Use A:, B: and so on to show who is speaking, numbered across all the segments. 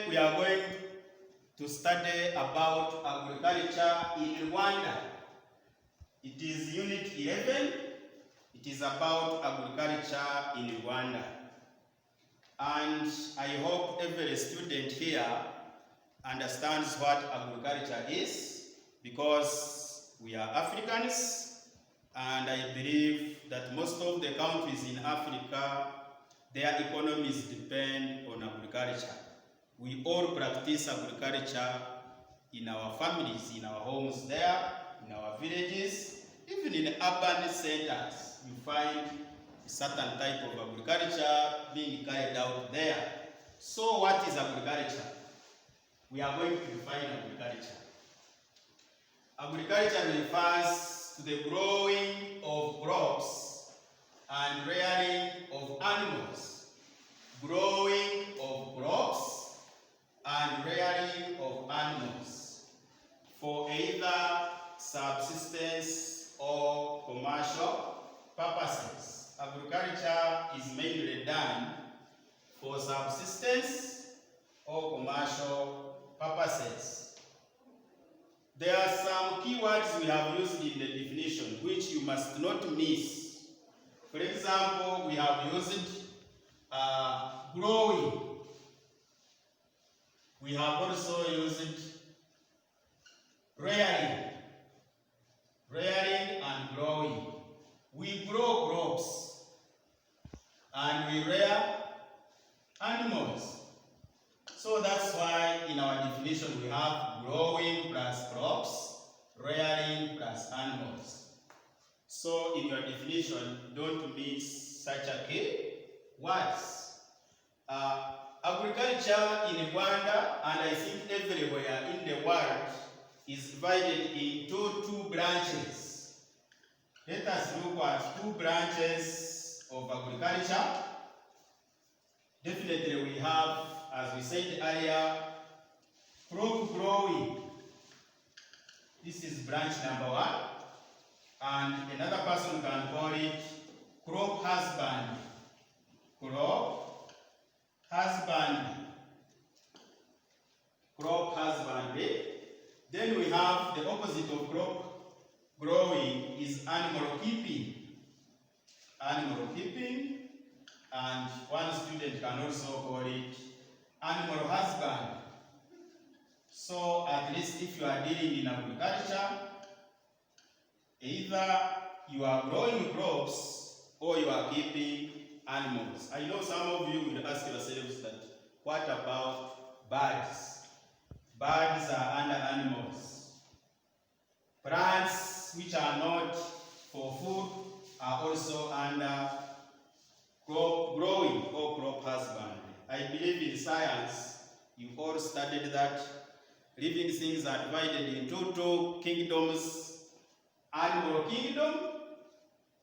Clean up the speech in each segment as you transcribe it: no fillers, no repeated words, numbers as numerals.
A: we are going to study about agriculture in Rwanda. It is Unit 11. It is about agriculture in Rwanda. And I hope every student here understands what agriculture is, because we are Africans, and I believe that most of the countries in Africa, their economies depend on agriculture. We all practice agriculture in our families, in our homes there, in our villages, even in urban centers. You find a certain type of agriculture being carried out there. So what is agriculture? We are going to define agriculture. Agriculture refers to the growing of crops and rearing of animals. Growing of crops and rearing of animals for either subsistence or commercial purposes. Agriculture is mainly done for subsistence or commercial purposes. There are some keywords we have used in the definition which you must not miss. For example, we have used growing. We have also used rearing and growing. We grow crops and we rear animals. So that's why in our definition we have growing plus crops, rearing plus animals. So in your definition, don't miss such a key words. Agriculture in Rwanda, and I think everywhere in the world, is divided into two branches. Let us look at two branches of agriculture. Definitely we have, as we said earlier, crop growing. This is branch number 1. And another person can call it crop husbandry. Crop husbandry. Then we have the opposite of crop growing is animal keeping. And one student can also call it animal husband. So at least if you are dealing in agriculture, either you are growing crops or you are keeping animals. I know some of you will ask yourselves that, what about birds? Birds are under animals. Plants which are not for food are also under crop growing or crop husbandry. I believe in science, you all studied that living things are divided into two kingdoms: animal kingdom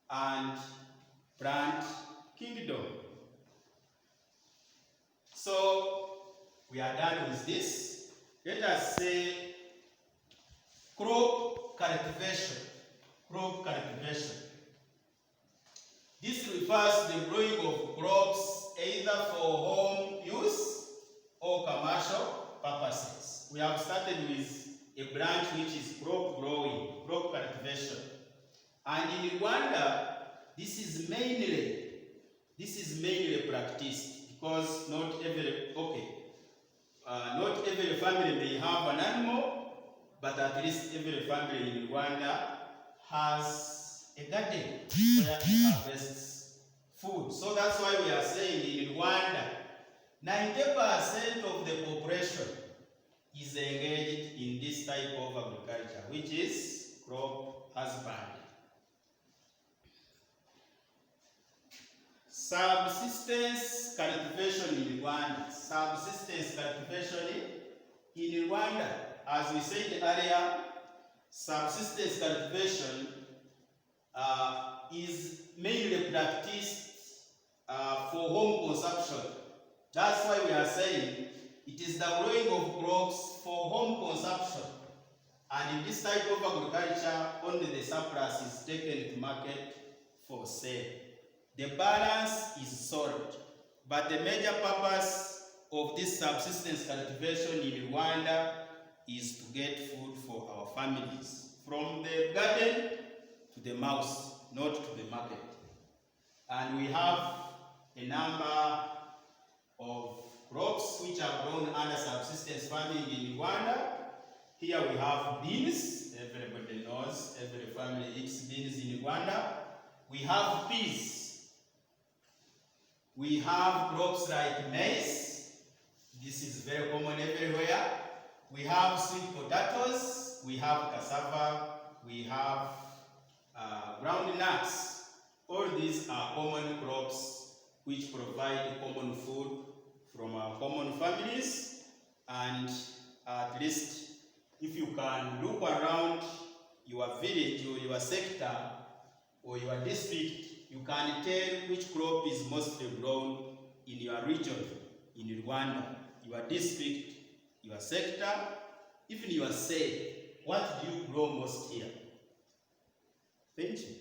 A: and plant kingdom. So we are done with this. Let us say crop cultivation. This refers to the growing of crops either for home use or commercial purposes. We have started with a branch which is crop growing, crop cultivation. And in Rwanda, this is mainly practiced because not every family may have an animal, but at least every family in Rwanda has a garden where it harvests food. So that's why we are saying in Rwanda, 90% of the population is engaged in this type of agriculture, which is crop husbandry. Subsistence cultivation in Rwanda. As we said earlier, subsistence cultivation is mainly practiced for home consumption. That's why we are saying it is the growing of crops for home consumption. And in this type of agriculture, only the surplus is taken to market for sale. The balance is sold. But the major purpose of this subsistence cultivation in Rwanda is to get food for our families, from the garden to the mouth, not to the market. And we have a number of crops which are grown under subsistence farming in Rwanda. Here we have beans. Everybody knows, every family eats beans in Rwanda. We have peas. We have crops like maize. This is very common everywhere. We have sweet potatoes. We have cassava. We have ground nuts. All these are common crops which provide common food from our common families. And at least if you can look around your village or your sector or your district, you can tell which crop is mostly grown in your region, in Rwanda, your district, your sector, even your state. What do you grow most here? Thank you.